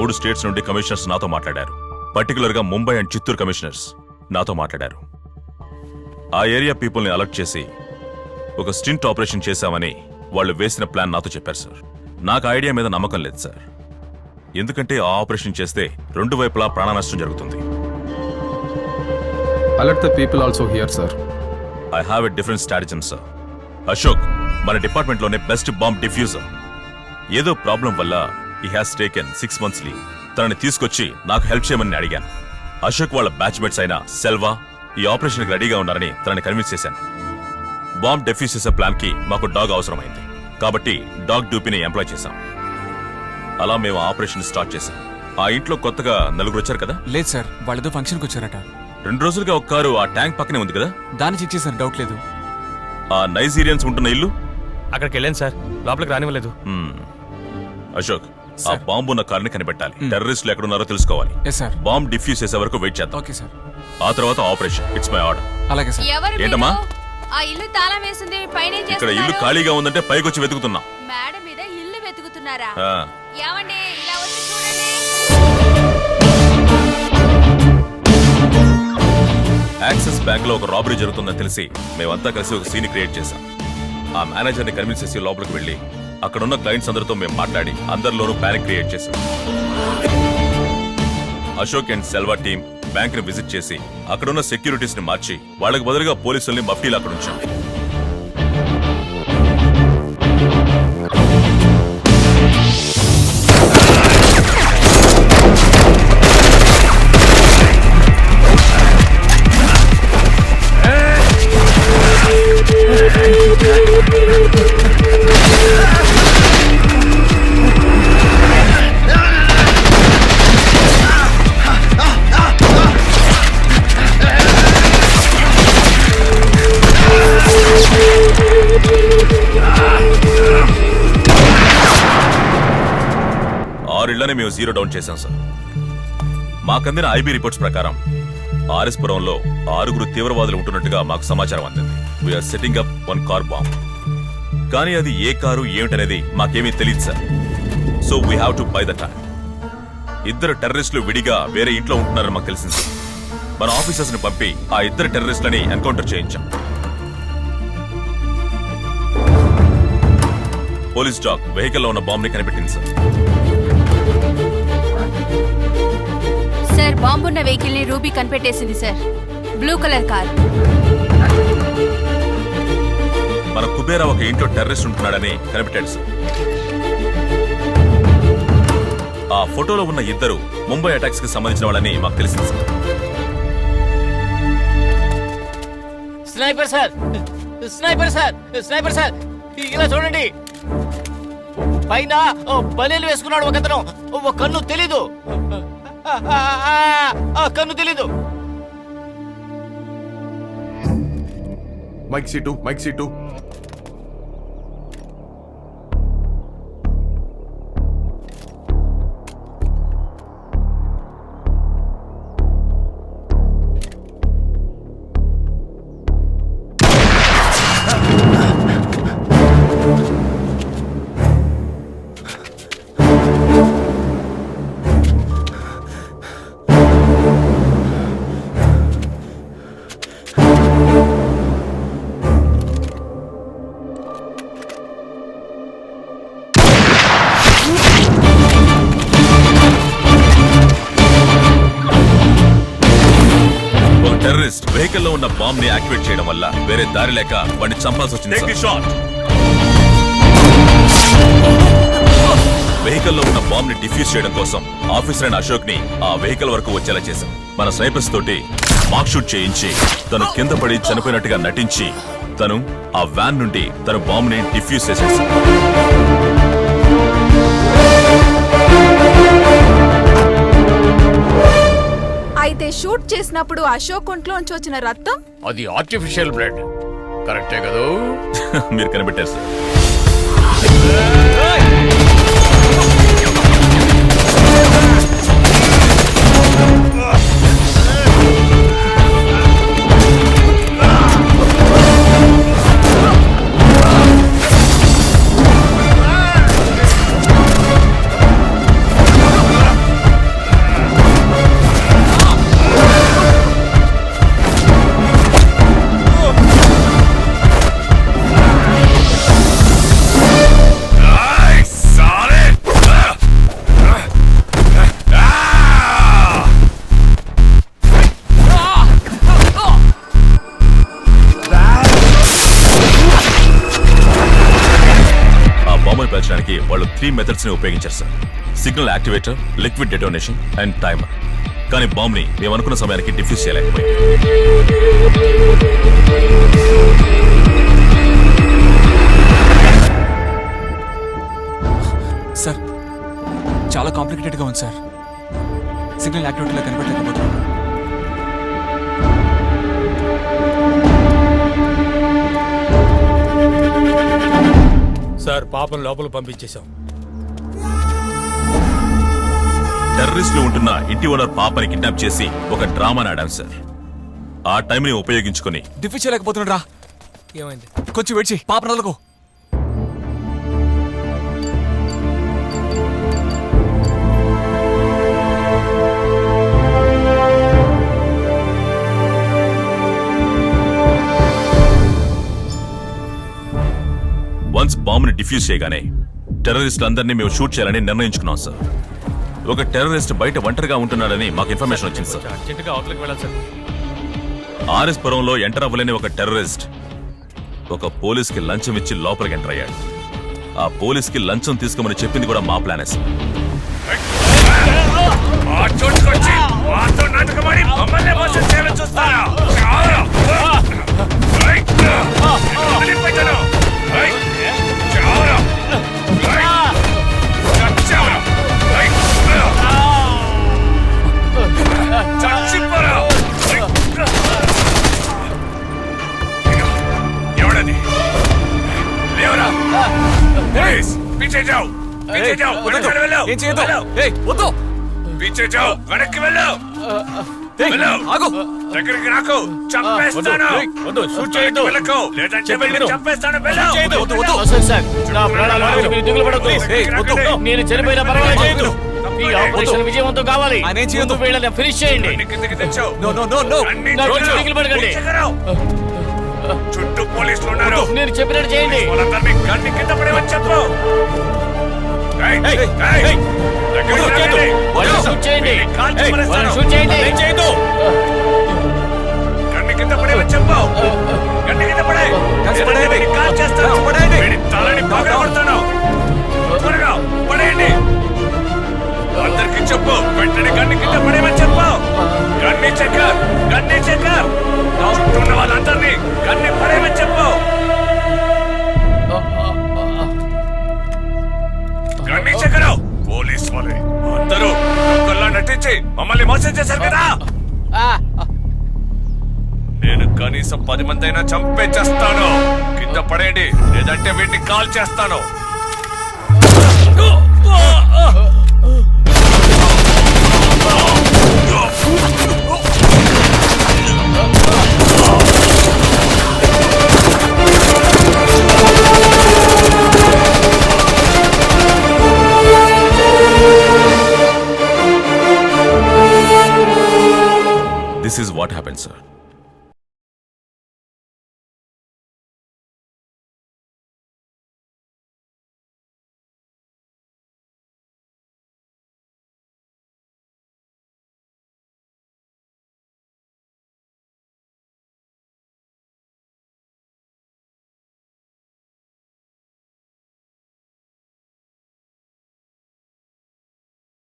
3 states నుండి commissioners నాతో మాట్లాడారు. పర్టికులర్గా ముంబై అండ్ చిత్తూరు కమిషనర్స్ నాతో మాట్లాడారు. ఆ ఏరియా పీపుల్ని అలర్ట్ చేసి ఒక స్టింట్ ఆపరేషన్ చేశామని వాళ్ళు వేసిన ప్లాన్ నాతో చెప్పారు సార్. నాకు ఐడియా మీద నమ్మకం లేదు సార్. ఎందుకంటే ఆ ఆపరేషన్ చేస్తే 2 వైపులా ప్రాణ నష్టం జరుగుతుంది. Alert the people also here, sir. I have a different strategy, sir. Ashok మన డిపార్ట్మెంట్లోనే బెస్ట్ బాంబ్ డిఫ్యూజర్. ఏదో ప్రాబ్లం వల్ల he has taken 6 months leave. తనని తీసుకొచ్చి నాకు హెల్ప్ చేయమని అడిగాను. అశోక్ వాళ్ళ బ్యాచ్మేట్స్ అయిన సెల్వా ఈ ఆపరేషన్కి రెడీగా ఉన్నారని తనని కన్విన్స్ చేశాను. బాంబ్ డెఫ్యూజ్ చేసే ప్లాన్ కి మాకు డాగ్ అవసరమైంది కాబట్టి డాగ్ డ్యూపీని ఎంప్లాయ్ చేశాం. అలా మేము ఆపరేషన్ స్టార్ట్ చేశాం. ఆ ఇంట్లో కొత్తగా 4 వచ్చారు కదా? లేదు సార్, వాళ్ళేదో ఫంక్షన్కి వచ్చారట. 2 రోజులుగా ఒక కారు ఆ ట్యాంక్ పక్కనే ఉంది కదా? దాన్ని చెక్ చేశారు, డౌట్ లేదు. ఆ నైజీరియన్స్ ఉంటున్న ఇల్లు అక్కడికి వెళ్ళాను సార్, లోపలికి రానివ్వలేదు. అశోక్, ఆ బాంబు ఉన్న కారుని కనిపెట్టాలి. టెర్రరిస్టులు ఎక్కడున్నారో తెలుసుకోవాలి. బాంబ్ డిఫ్యూజ్ చేసే వరకు వెయిట్ చేద్దాం. Okay sir. ఆ తర్వాత ఆపరేషన్. It's my order. అలాగే సార్. ఏంటమ్మా ఆ ఇల్లు తాళం వేసింది, పైన ఇక్కడ ఇల్లు ఖాళీగా ఉందంటే పైకి వచ్చి వెతుకుతున్నా. మేడ మీద ఇల్లు వెతుకుతున్నారా? ఆ. ఏమండి ఇలా వచ్చి చూడండి. యాక్సిస్ బ్యాంక్ లో ఒక రాబరీ జరుగుతుందని తెలిసి మేమంతా కలిసి ఒక సీన్ క్రియేట్ చేశాం. ఆ మేనేజర్ ని కన్విన్స్ చేసి లోపలికి వెళ్లి అక్కడున్న క్లయింట్స్ అందరితో మేము మాట్లాడి అందరిలోనూ ప్యానిక్ క్రియేట్ చేశాం. Ashok and Selva team bank ని విజిట్ చేసి అక్కడున్న సెక్యూరిటీస్ ని మార్చి వాళ్ళకి బదులుగా పోలీసుల్ని మఫ్టీలు అక్కడ ఉంచాం. మేము 0 డౌన్ చేశాం సార్. మాకందిన ఐబీ రిపోర్ట్స్ ప్రకారం ఆర్ఎస్పురంలో 6 తీవ్రవాదులు ఉంటున్నట్టుగా మాకు సమాచారం అందింది. We are setting up 1 car bomb. కానీ అది ఏ కారు ఏమిటనేది మాకేమీ తెలియదు sir. So we have to buy the time. 2 టెర్రరిస్టులు విడిగా వేరే ఇంట్లో ఉంటున్నారని మాకు తెలిసింది సార్. మన ఆఫీసర్స్ ని పంపి ఆ 2 టెర్రరిస్టులని ఎన్కౌంటర్ చేయించాం. పోలీస్ డాగ్ వెహికల్లో ఉన్న బాంబ్ ని కనిపెట్టింది సార్. సార్, బాంబున్న వెహికల్ ని రూబీ కనిపెట్టేసింది సార్. Blue colour car. మన కుబేరా ఒక ఇంట్లో టెర్రరిస్ట్ ఉంటున్నాడని కనిపెట్టాడు సార్. ఆ ఫోటోలో ఉన్న 2 ముంబై అటాక్స్ కి సంబంధించిన వాళ్ళని మాకు తెలిసింది sir. Sniper sir, sniper sir, sniper sir, ఇలా చూడండి. పైన బలేలు వేసుకున్నాడు ఒకతను. కన్ను తెలీదు, కన్ను తెలీదు. Mike seat. వెహికల్లో ఉన్న బాంబ్ ని యాక్టివేట్ చేయడం వల్ల వేరే దారి లేక వాడిని చంపాల్సి వచ్చింది. వెహికల్లో ఉన్న బాంబ్ ని డిఫ్యూజ్ చేయడం కోసం ఆఫీసర్ అయిన అశోక్ ని ఆ వెహికల్ వరకు వచ్చేలా చేశాం. మన స్నైపర్స్ తోటి మాక్ షూట్ చేయించి తను కింద పడి చనిపోయినట్టుగా నటించి తను ఆ వ్యాన్ నుండి తన బాంబ్ ని డిఫ్యూజ్ చేసేసాడు. అయితే షూట్ చేసినప్పుడు అశోక్ ఒంట్లోంచి వచ్చిన రక్తం అది ఆర్టిఫిషియల్ బ్లడ్. కరెక్టే కదా? మీరు కనిపెట్టారు సార్. చేయడానికి వాళ్ళు 3 మెథడ్స్ ని ఉపయోగించారు sir. Signal activator, liquid detonation and timer. కానీ బాంబ్ ని మేము అనుకున్న సమయానికి డిఫ్యూజ్ చేయలేకపోయాం. సార్ చాలా కాంప్లికేటెడ్గా ఉంది సార్. సిగ్నల్ యాక్టివిటీలో కనిపెట్టలేకపోతున్నాను. సార్ పాపం లోపల పంపించేశాం. టెర్రరిస్టులు ఉంటున్న ఇంటి ఓనర్ పాపని కిడ్నాప్ చేసి ఒక డ్రామాని ఆడాం సార్. ఆ టైంని ఉపయోగించుకుని డిఫీట్ చేయలేకపోతున్నాడు రా. ఏమైంది? కొంచెం వెయిట్ చేయి, పాప నలుగు. వన్స్ బాంబుని డిఫ్యూజ్ చేయగానే టెర్రరిస్టులందరినీ మేము షూట్ చేయాలని నిర్ణయించుకున్నాం సార్. ఒక టెర్రరిస్ట్ బయట ఒంటరిగా ఉంటున్నాడని మాకు ఇన్ఫర్మేషన్ వచ్చింది సార్. అర్జెంటుగా అవతలకి వెళ్ళాలి సార్. ఆర్ఎస్ పురంలో ఎంటర్ అవ్వలేని ఒక టెర్రరిస్ట్ ఒక పోలీస్కి లంచం ఇచ్చి లోపలికి ఎంటర్ అయ్యాడు. ఆ పోలీస్కి లంచం తీసుకోమని చెప్పింది కూడా మా ప్లానే సార్. ఏం చేయదు. ఏయ్, వద్దు. ఆగు. వద్దు, షూట్ చేయొద్దు. చెప్పండి మీరు. వద్దు, వద్దు. అవసరం సార్, నా ప్రాణాల గురించి మీరు దిగులు పడొద్దు. ఏయ్, వద్దు. నేను చనిపోయినా పర్వాలేదు. ఈ ఆపరేషన్ విజయవంతం కావాలి. ఆయన ఏం చేయొద్దు. ముందు వీళ్ళని ఫినిష్ చేయండి. No no no no. నా గురించి దిగులు పడకండి. చుట్టూ పోలీసులు ఉన్నారు. నేను చెప్పినట్టు చేయండి. వాళ్ళందరినీ గన్ని కింద పడేమని చెప్పు. వాళ్ళని షూట్ చేయండి. వాళ్ళని షూట్ చేయండి. గన్ని కింద పడేమని చెప్పు. గన్ని కింద పడే. కాల్ చేస్తాను. వీడి తలని పగలగొడతాను. త్వరగా పడేయండి. అందరికి చెప్పు, వెంటనే గన్ని కింద పడేమని చెప్పు. గన్ని చెక్కర్, గన్ని చెక్కర్. చుట్టూ ఉన్న వాళ్ళందరినీ గన్ని పడేమని చెప్పు. గన్ని చెక్కరు. పోలీస్ వాళ్ళే అందరూ ఒకళ్ళ నటించి మమ్మల్ని మోసం చేశారు కదా. నేను కనీసం 10 మంది అయినా చంపేచేస్తాను. కింద పడేయండి, లేదంటే వీటిని కాల్ చేస్తాను.